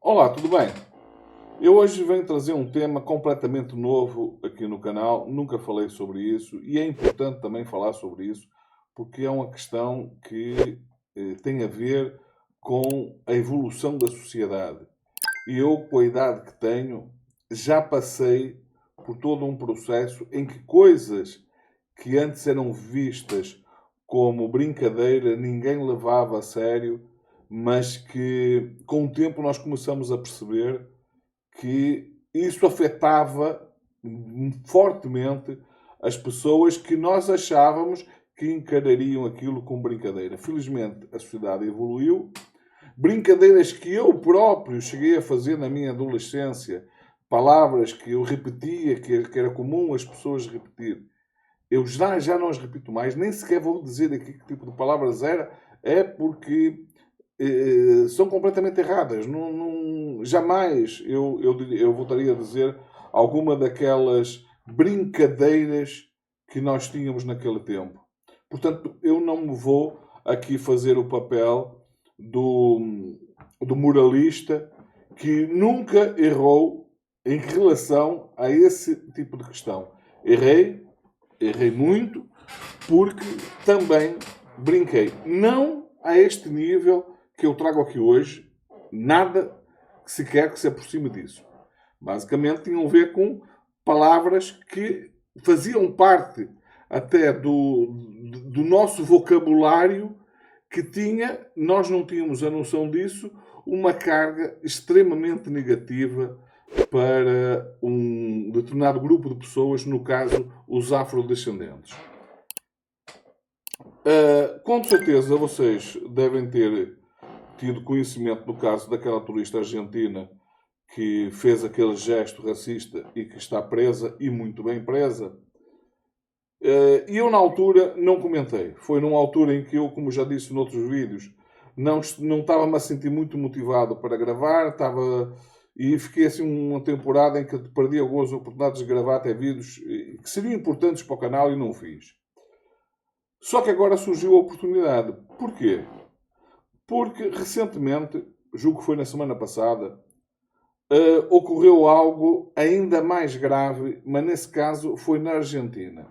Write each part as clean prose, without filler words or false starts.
Olá, tudo bem? Eu hoje venho trazer um tema completamente novo aqui no canal. Nunca falei sobre isso e é importante também falar sobre isso porque é uma questão que tem a ver com a evolução da sociedade. E eu, com a idade que tenho, já passei por todo um processo em que coisas que antes eram vistas como brincadeira, ninguém levava a sério, mas que com o tempo nós começamos a perceber que isso afetava fortemente as pessoas que nós achávamos que encarariam aquilo como brincadeira. Felizmente a sociedade evoluiu. Brincadeiras que eu próprio cheguei a fazer na minha adolescência, palavras que eu repetia, que era comum as pessoas repetir, eu já não as repito mais, nem sequer vou dizer aqui que tipo de palavras era, é porque são completamente erradas. Jamais eu voltaria a dizer alguma daquelas brincadeiras que nós tínhamos naquele tempo. Portanto, eu não me vou aqui fazer o papel do moralista que nunca errou em relação a esse tipo de questão. Errei muito, porque também brinquei. Não a este nível que eu trago aqui hoje, nada que sequer que se aproxime disso. Basicamente tinham a ver com palavras que faziam parte até do nosso vocabulário que tinha, nós não tínhamos a noção disso, uma carga extremamente negativa para um determinado grupo de pessoas, no caso, os afrodescendentes. Com certeza vocês devem ter tido conhecimento do caso daquela turista argentina que fez aquele gesto racista e que está presa, e muito bem presa. E eu, na altura, não comentei. Foi numa altura em que eu, como já disse noutros vídeos, não estava-me a sentir muito motivado para gravar, e fiquei assim uma temporada em que perdi algumas oportunidades de gravar até vídeos que seriam importantes para o canal e não fiz. Só que agora surgiu a oportunidade. Porquê? Porque recentemente, julgo que foi na semana passada, ocorreu algo ainda mais grave, mas nesse caso foi na Argentina.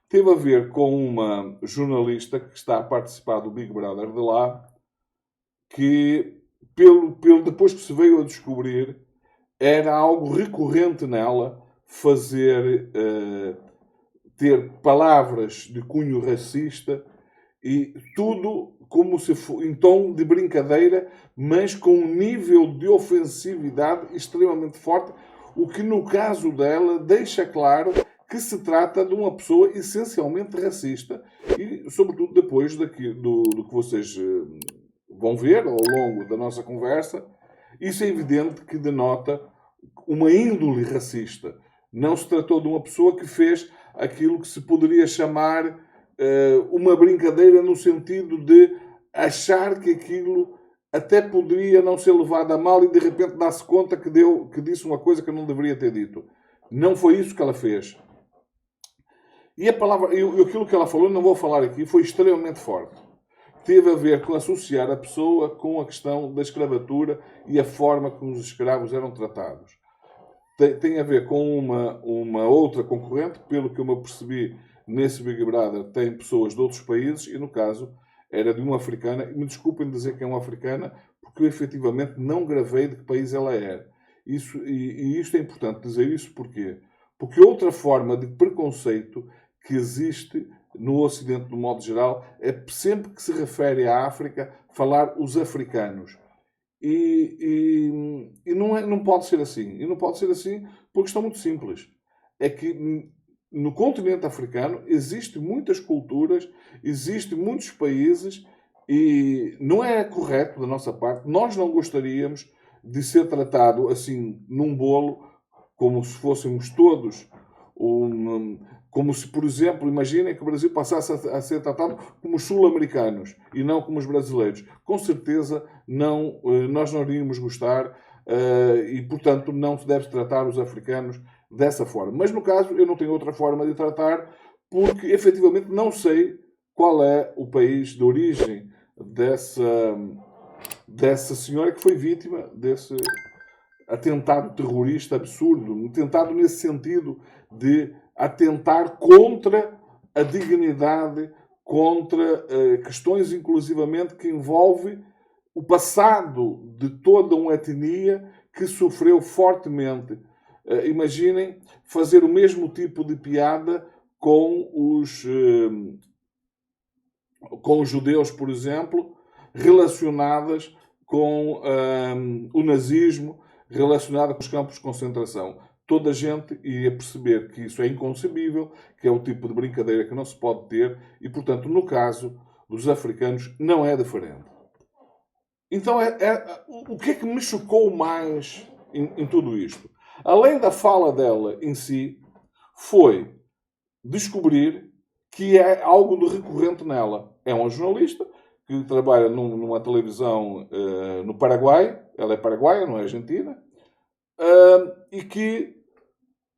Teve a ver com uma jornalista que está a participar do Big Brother de lá, que, depois que se veio a descobrir, era algo recorrente nela ter palavras de cunho racista e tudo como se fosse em tom de brincadeira, mas com um nível de ofensividade extremamente forte, o que no caso dela deixa claro que se trata de uma pessoa essencialmente racista e, sobretudo, depois do que vocês vão ver ao longo da nossa conversa, isso é evidente que denota uma índole racista. Não se tratou de uma pessoa que fez aquilo que se poderia chamar uma brincadeira no sentido de achar que aquilo até poderia não ser levado a mal e de repente dar-se conta que disse uma coisa que não deveria ter dito. Não foi isso que ela fez. E a palavra, aquilo que ela falou, não vou falar aqui, foi extremamente forte. Teve a ver com associar a pessoa com a questão da escravatura e a forma como os escravos eram tratados. Tem a ver com uma outra concorrente, pelo que eu me apercebi nesse Big Brother, tem pessoas de outros países e, no caso, era de uma africana. E me desculpem dizer que é uma africana, porque eu efetivamente não gravei de que país ela era. Isto é importante dizer isso porquê? Porque outra forma de preconceito que existe no Ocidente, de modo geral, é sempre que se refere à África, falar os africanos. E não pode ser assim. E não pode ser assim por questão muito simples. É que no continente africano existem muitas culturas, existem muitos países e não é correto da nossa parte. Nós não gostaríamos de ser tratado assim num bolo como se fôssemos todos como se, por exemplo, imaginem que o Brasil passasse a ser tratado como os sul-americanos e não como os brasileiros. Com certeza nós não iríamos gostar e, portanto, não se deve tratar os africanos dessa forma. Mas, no caso, eu não tenho outra forma de tratar porque, efetivamente, não sei qual é o país de origem dessa senhora que foi vítima desse atentado terrorista absurdo, um atentado nesse sentido de atentar contra a dignidade, contra questões inclusivamente que envolvem o passado de toda uma etnia que sofreu fortemente. Imaginem fazer o mesmo tipo de piada com os judeus, por exemplo, relacionadas com o nazismo, relacionada com os campos de concentração. Toda a gente ia perceber que isso é inconcebível, que é o tipo de brincadeira que não se pode ter e, portanto, no caso dos africanos, não é diferente. Então, o que é que me chocou mais em tudo isto? Além da fala dela em si, foi descobrir que é algo de recorrente nela. É uma jornalista que trabalha numa televisão no Paraguai. Ela é paraguaia, não é argentina. E que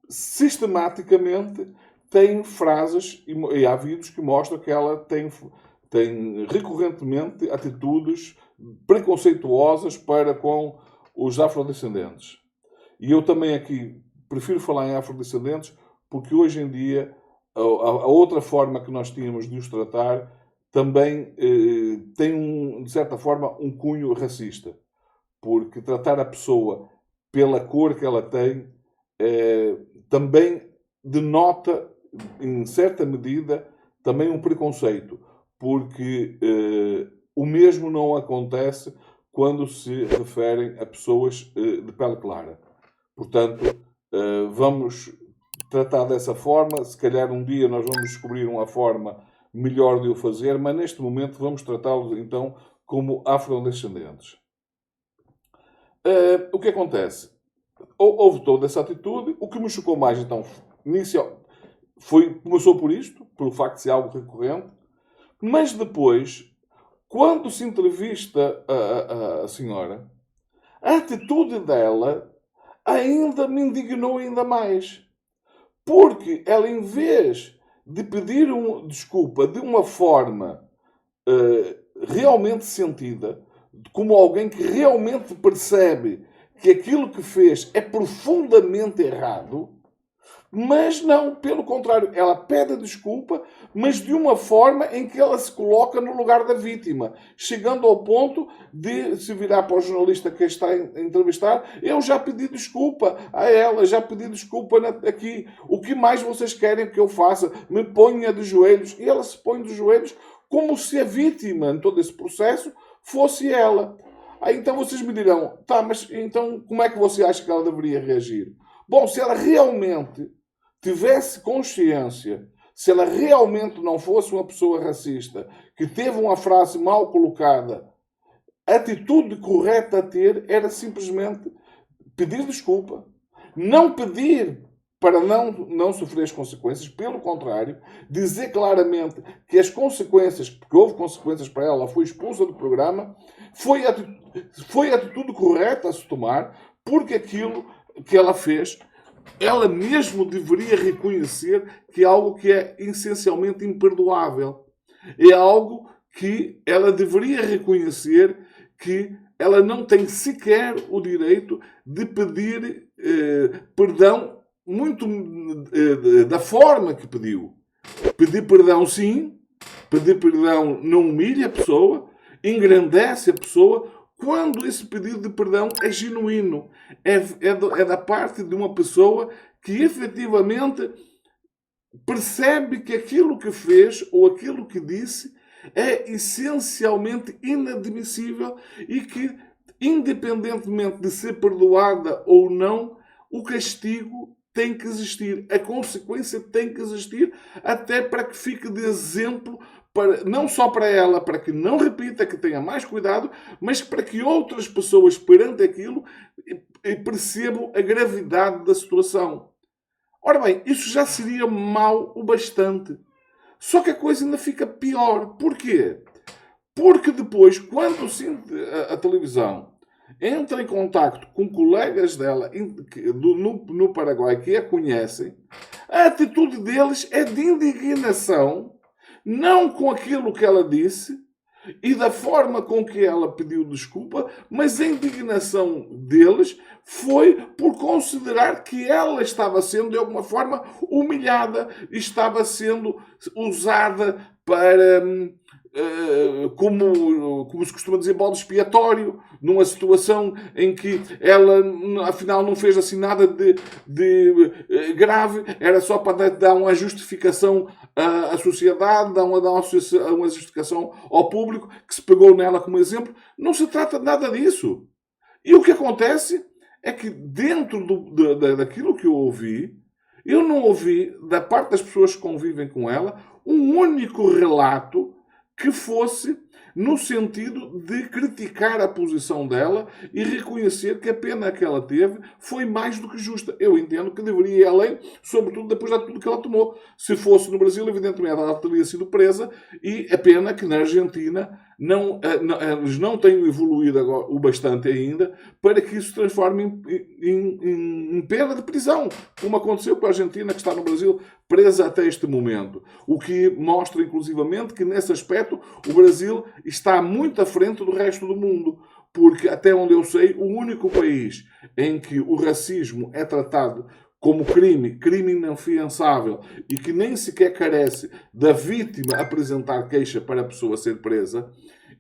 sistematicamente tem frases e há vídeos que mostram que ela tem recorrentemente atitudes preconceituosas para com os afrodescendentes. E eu também aqui prefiro falar em afrodescendentes porque hoje em dia a outra forma que nós tínhamos de os tratar também tem, de certa forma, um cunho racista. Porque tratar a pessoa pela cor que ela tem também denota, em certa medida, também um preconceito. Porque o mesmo não acontece quando se referem a pessoas de pele clara. Portanto, vamos tratar dessa forma. Se calhar um dia nós vamos descobrir uma forma melhor de o fazer, mas neste momento vamos tratá-los então como afrodescendentes. O que acontece? Houve toda essa atitude. O que me chocou mais então começou por isto, pelo facto de ser algo recorrente, mas depois, quando se entrevista a senhora, a atitude dela ainda me indignou ainda mais. Porque ela, em vez de pedir desculpa de uma forma realmente sentida, como alguém que realmente percebe que aquilo que fez é profundamente errado, mas não, pelo contrário, ela pede desculpa, mas de uma forma em que ela se coloca no lugar da vítima, chegando ao ponto de se virar para o jornalista que está a entrevistar: eu já pedi desculpa a ela, já pedi desculpa aqui, o que mais vocês querem que eu faça? Me ponha de joelhos. E ela se põe de joelhos como se a vítima em todo esse processo fosse ela. Aí então vocês me dirão: tá, mas então como é que você acha que ela deveria reagir? Bom, se ela realmente tivesse consciência, se ela realmente não fosse uma pessoa racista, que teve uma frase mal colocada, a atitude correta a ter era simplesmente pedir desculpa. Não pedir para não sofrer as consequências, pelo contrário, dizer claramente que as consequências, porque houve consequências para ela foi expulsa do programa, foi a atitude correta a se tomar, porque aquilo que ela fez, ela mesmo deveria reconhecer que é algo que é essencialmente imperdoável. É algo que ela deveria reconhecer que ela não tem sequer o direito de pedir perdão muito da forma que pediu. Pedir perdão, sim. Pedir perdão não humilha a pessoa, engrandece a pessoa, quando esse pedido de perdão é genuíno, é da parte de uma pessoa que efetivamente percebe que aquilo que fez ou aquilo que disse é essencialmente inadmissível e que, independentemente de ser perdoada ou não, o castigo tem que existir, a consequência tem que existir, até para que fique de exemplo, não só para ela, para que não repita, que tenha mais cuidado, mas para que outras pessoas, perante aquilo, percebam a gravidade da situação. Ora bem, isso já seria mau o bastante. Só que a coisa ainda fica pior. Porquê? Porque depois, quando a televisão entra em contacto com colegas dela no Paraguai que a conhecem, a atitude deles é de indignação, não com aquilo que ela disse, e da forma com que ela pediu desculpa, mas a indignação deles foi por considerar que ela estava sendo, de alguma forma, humilhada, estava sendo usada para, como se costuma dizer, bode expiatório, numa situação em que ela, afinal, não fez assim nada de grave, era só para dar uma justificação à sociedade, dar uma justificação ao público, que se pegou nela como exemplo. Não se trata de nada disso. E o que acontece é que, dentro daquilo que eu ouvi, eu não ouvi, da parte das pessoas que convivem com ela, um único relato que fosse no sentido de criticar a posição dela e reconhecer que a pena que ela teve foi mais do que justa. Eu entendo que deveria ir além, sobretudo depois de tudo que ela tomou. Se fosse no Brasil, evidentemente, ela teria sido presa, e a pena que na Argentina eles não tenham evoluído agora, o bastante ainda para que isso se transforme em pena de prisão, como aconteceu com a Argentina, que está no Brasil presa até este momento. O que mostra, inclusivamente, que nesse aspecto o Brasil está muito à frente do resto do mundo, porque, até onde eu sei, o único país em que o racismo é tratado como crime inafiançável, e que nem sequer carece da vítima apresentar queixa para a pessoa ser presa,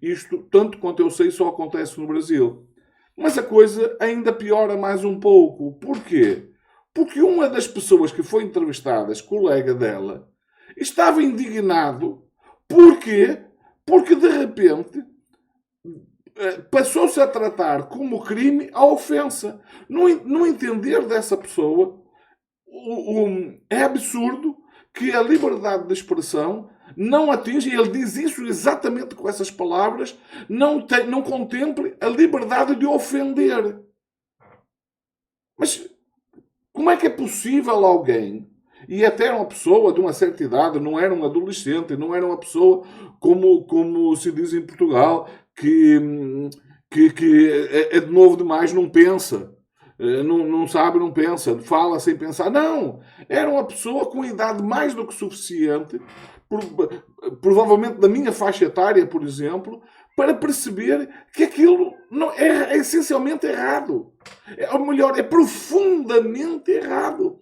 isto, tanto quanto eu sei, só acontece no Brasil. Mas a coisa ainda piora mais um pouco. Porquê? Porque uma das pessoas que foi entrevistada, colega dela, estava indignado. Porquê? Porque, de repente, passou-se a tratar como crime a ofensa. No entender dessa pessoa, é absurdo que a liberdade de expressão não atinge, e ele diz isso exatamente com essas palavras, não contemple a liberdade de ofender. Mas como é que é possível alguém, e até uma pessoa de uma certa idade, não era um adolescente, não era uma pessoa como se diz em Portugal, que é de novo demais, não pensa, não sabe, não pensa, fala sem pensar. Não! Era uma pessoa com idade mais do que suficiente, provavelmente da minha faixa etária, por exemplo, para perceber que aquilo não é essencialmente errado. Ou melhor, é profundamente errado.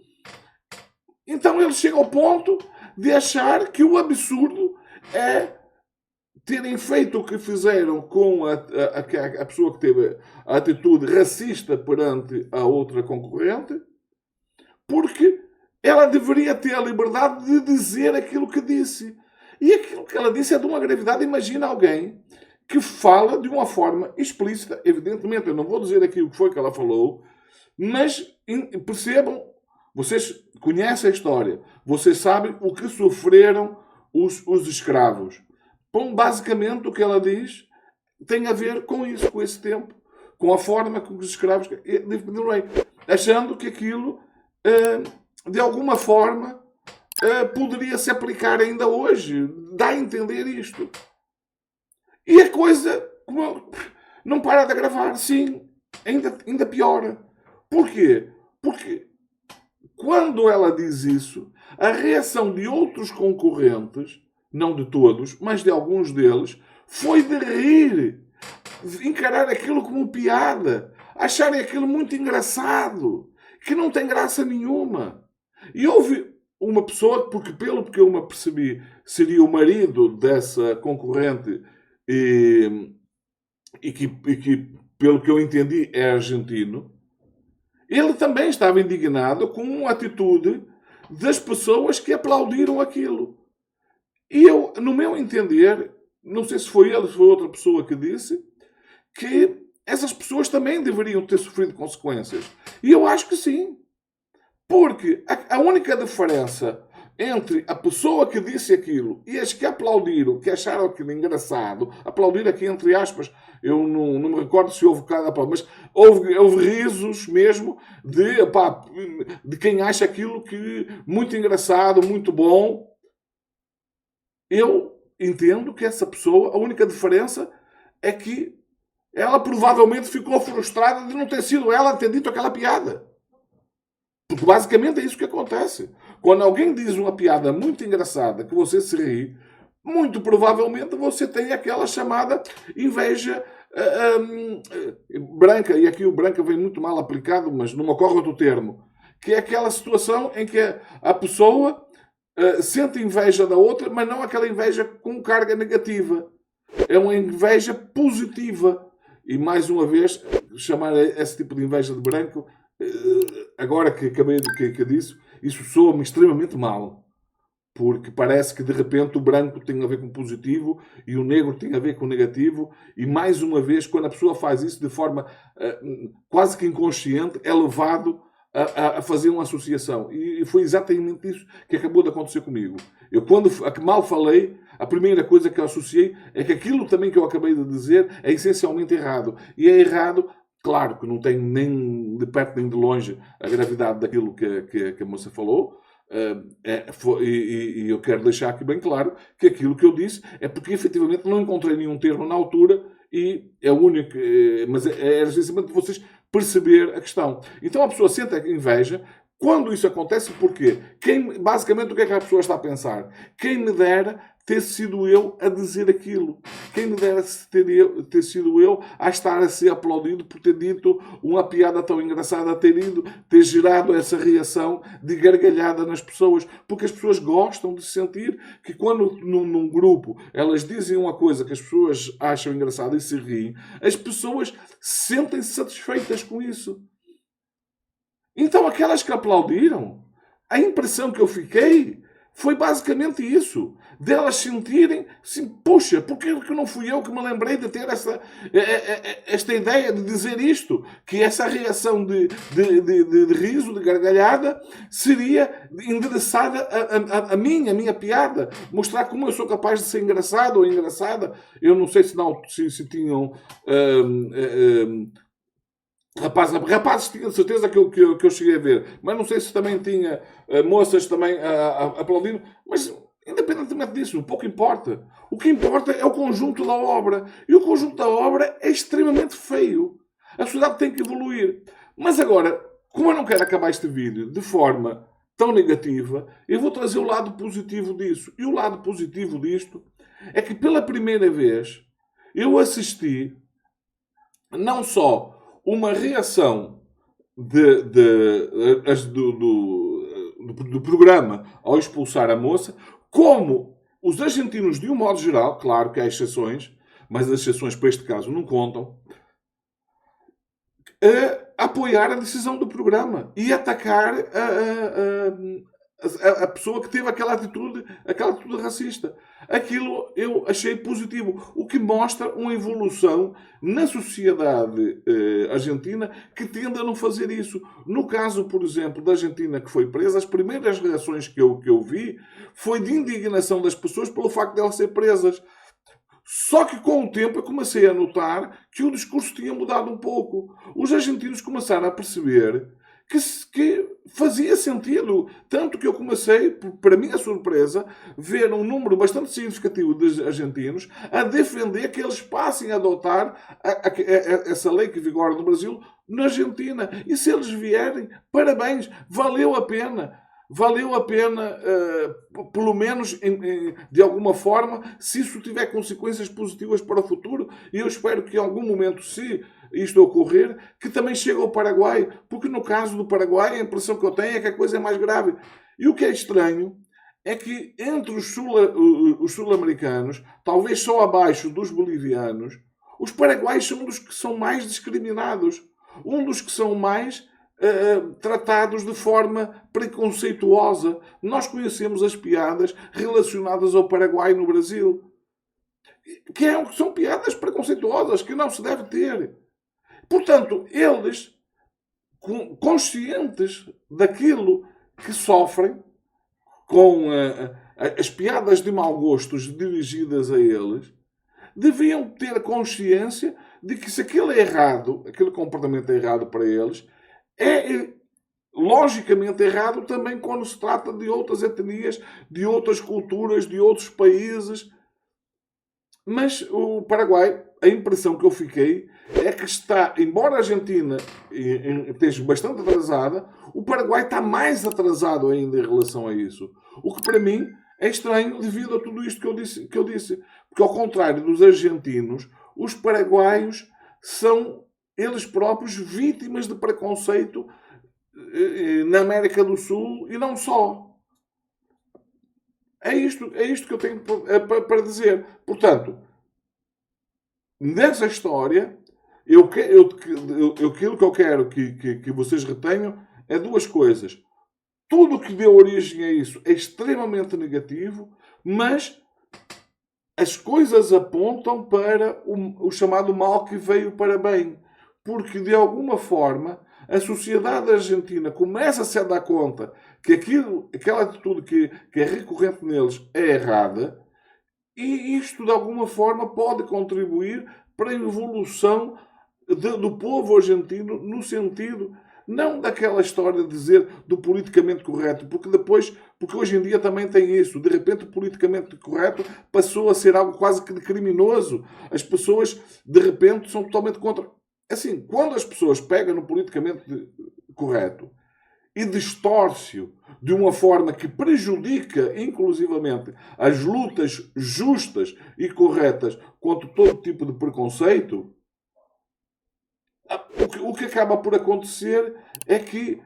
Então ele chega ao ponto de achar que o absurdo é terem feito o que fizeram com a pessoa que teve a atitude racista perante a outra concorrente, porque ela deveria ter a liberdade de dizer aquilo que disse. E aquilo que ela disse é de uma gravidade. Imagina alguém que fala de uma forma explícita. Evidentemente, eu não vou dizer aqui o que foi que ela falou, mas percebam, vocês conhecem a história, vocês sabem o que sofreram os escravos. Bom, basicamente, o que ela diz tem a ver com isso, com esse tempo, com a forma como os escravos defenderam o rei, achando que aquilo, de alguma forma, poderia se aplicar ainda hoje. Dá a entender isto. E a coisa não para de agravar, sim, ainda piora. Porquê? Porque quando ela diz isso, a reação de outros concorrentes, não de todos, mas de alguns deles, foi de rir, de encarar aquilo como piada, acharem aquilo muito engraçado, que não tem graça nenhuma. E houve uma pessoa, porque pelo que eu me apercebi, seria o marido dessa concorrente e que, pelo que eu entendi, é argentino. Ele também estava indignado com a atitude das pessoas que aplaudiram aquilo. E eu, no meu entender, não sei se foi ele ou se foi outra pessoa que disse, que essas pessoas também deveriam ter sofrido consequências. E eu acho que sim. Porque a única diferença entre a pessoa que disse aquilo e as que aplaudiram, que acharam aquilo engraçado, aplaudir aqui entre aspas, eu não me recordo se houve cada aplauso, mas houve risos mesmo de quem acha aquilo que muito engraçado, muito bom. Eu entendo que essa pessoa, a única diferença é que ela provavelmente ficou frustrada de não ter sido ela a ter dito aquela piada. Porque basicamente é isso que acontece. Quando alguém diz uma piada muito engraçada, que você se ri, muito provavelmente você tem aquela chamada inveja branca, e aqui o branca vem muito mal aplicado, mas não me ocorre outro termo, que é aquela situação em que a pessoa sente inveja da outra, mas não aquela inveja com carga negativa. É uma inveja positiva. E mais uma vez, chamar esse tipo de inveja de branco, agora que acabei que disse, isso soa-me extremamente mal. Porque parece que de repente o branco tem a ver com positivo e o negro tem a ver com negativo. E mais uma vez, quando a pessoa faz isso de forma quase que inconsciente, é levado a fazer uma associação. E foi exatamente isso que acabou de acontecer comigo. Eu, quando mal falei, a primeira coisa que eu associei é que aquilo também que eu acabei de dizer é essencialmente errado. E é errado, claro que não tem nem de perto nem de longe a gravidade daquilo que a moça falou. E eu quero deixar aqui bem claro que aquilo que eu disse é porque efetivamente não encontrei nenhum termo na altura e é o único, mas é essencialmente de vocês perceber a questão. Então a pessoa sente a inveja. Quando isso acontece, porquê? Basicamente, o que é que a pessoa está a pensar? Quem me dera ter sido eu a dizer aquilo. Quem me dera ter sido eu a estar a ser aplaudido por ter dito uma piada tão engraçada, ter gerado essa reação de gargalhada nas pessoas. Porque as pessoas gostam de sentir que quando num grupo elas dizem uma coisa que as pessoas acham engraçada e se riem, as pessoas sentem-se satisfeitas com isso. Então, aquelas que aplaudiram, a impressão que eu fiquei foi basicamente isso. Delas sentirem, assim, puxa, porque que não fui eu que me lembrei de ter esta ideia de dizer isto? Que essa reação de riso, de gargalhada, seria endereçada a minha piada. Mostrar como eu sou capaz de ser engraçado ou engraçada. Eu não sei se tinham... Rapazes tinha de certeza que eu cheguei a ver, mas não sei se também tinha moças também aplaudindo, mas independentemente disso, pouco importa. O que importa é o conjunto da obra, e o conjunto da obra é extremamente feio. A sociedade tem que evoluir. Mas agora, como eu não quero acabar este vídeo de forma tão negativa, eu vou trazer o lado positivo disso. E o lado positivo disto é que pela primeira vez eu assisti não só uma reação do programa ao expulsar a moça, como os argentinos, de um modo geral, claro que há exceções, mas as exceções para este caso não contam, a apoiar a decisão do programa e atacar a pessoa que teve aquela atitude racista. Aquilo eu achei positivo, o que mostra uma evolução na sociedade argentina que tende a não fazer isso. No caso, por exemplo, da Argentina que foi presa, as primeiras reações que eu vi foi de indignação das pessoas pelo facto de elas serem presas. Só que com o tempo eu comecei a notar que o discurso tinha mudado um pouco. Os argentinos começaram a perceber que fazia sentido. Tanto que eu comecei, para minha surpresa, ver um número bastante significativo de argentinos a defender que eles passem a adotar essa lei que vigora no Brasil na Argentina. E se eles vierem, parabéns, valeu a pena. Valeu a pena, pelo menos de alguma forma, se isso tiver consequências positivas para o futuro. E eu espero que em algum momento, se isto ocorrer, que também chegue ao Paraguai. Porque no caso do Paraguai, a impressão que eu tenho é que a coisa é mais grave. E o que é estranho é que entre os sul-americanos, talvez só abaixo dos bolivianos, os paraguaios são um dos que são mais discriminados. Um dos que são mais... tratados de forma preconceituosa. Nós conhecemos as piadas relacionadas ao Paraguai no Brasil, que são piadas preconceituosas, que não se deve ter. Portanto, eles, conscientes daquilo que sofrem, com as piadas de mau gosto dirigidas a eles, deviam ter consciência de que se aquilo é errado, aquele comportamento é errado para eles, é logicamente errado também quando se trata de outras etnias, de outras culturas, de outros países. Mas o Paraguai, a impressão que eu fiquei é que está, embora a Argentina esteja bastante atrasada, o Paraguai está mais atrasado ainda em relação a isso. O que para mim É estranho devido a tudo isto que eu disse. Porque, ao contrário dos argentinos, os paraguaios são eles próprios vítimas de preconceito na América do Sul e não só. É isto que eu tenho para dizer. Portanto, nessa história, aquilo que eu quero que vocês retenham é duas coisas. Tudo o que deu origem a isso é extremamente negativo, mas as coisas apontam para o chamado mal que veio para bem. Porque, de alguma forma, a sociedade argentina começa-se a dar conta que aquela atitude que é recorrente neles é errada, e isto, de alguma forma, pode contribuir para a evolução do povo argentino no sentido não daquela história de dizer do politicamente correto, porque hoje em dia também tem isso. De repente, o politicamente correto passou a ser algo quase que de criminoso. As pessoas, de repente, são totalmente contra. Assim, quando as pessoas pegam no politicamente correto e distorce-o de uma forma que prejudica, inclusivamente, as lutas justas e corretas contra todo tipo de preconceito, o que acaba por acontecer é que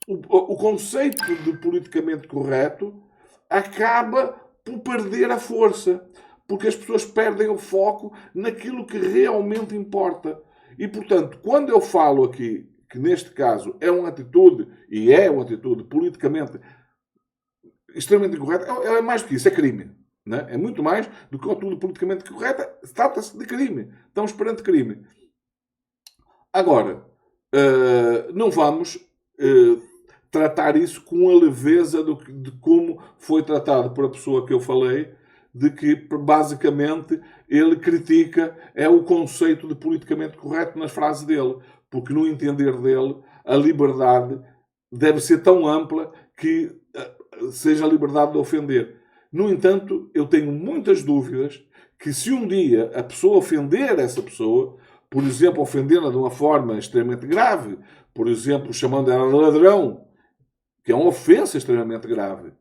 o conceito de politicamente correto acaba por perder a força, porque as pessoas perdem o foco naquilo que realmente importa. E, portanto, quando eu falo aqui que neste caso é uma atitude, e é uma atitude politicamente extremamente incorreta, é mais do que isso, é crime. Não é? É muito mais do que uma atitude politicamente correta, trata-se de crime. Estamos perante crime. Agora, não vamos tratar isso com a leveza de como foi tratado por a pessoa que eu falei, de que basicamente ele critica o conceito de politicamente correto nas frases dele, porque no entender dele a liberdade deve ser tão ampla que seja a liberdade de ofender. No entanto, eu tenho muitas dúvidas que se um dia a pessoa ofender essa pessoa, por exemplo, ofendê-la de uma forma extremamente grave, por exemplo, chamando ela de ladrão, que é uma ofensa extremamente grave,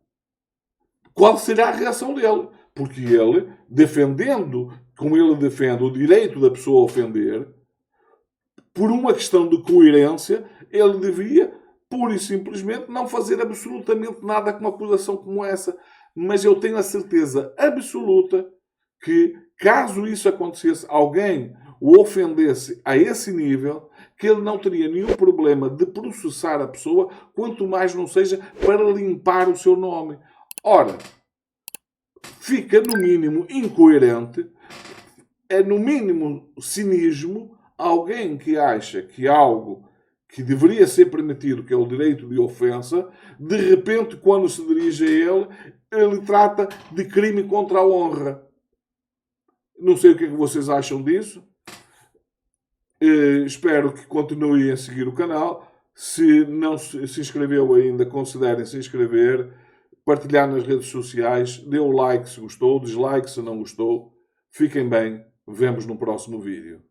qual será a reação dele? Porque ele, defendendo, como ele defende o direito da pessoa a ofender, por uma questão de coerência, ele devia, pura e simplesmente, não fazer absolutamente nada com uma acusação como essa. Mas eu tenho a certeza absoluta que, caso isso acontecesse, alguém o ofendesse a esse nível, que ele não teria nenhum problema de processar a pessoa, quanto mais não seja para limpar o seu nome. Ora, fica no mínimo incoerente, é no mínimo cinismo, alguém que acha que algo que deveria ser permitido, que é o direito de ofensa, de repente, quando se dirige a ele, ele trata de crime contra a honra. Não sei o que é que vocês acham disso. Espero que continuem a seguir o canal. Se não se inscreveu ainda, considerem se inscrever, partilhar nas redes sociais, dê o like se gostou, dislike se não gostou. Fiquem bem, vemos no próximo vídeo.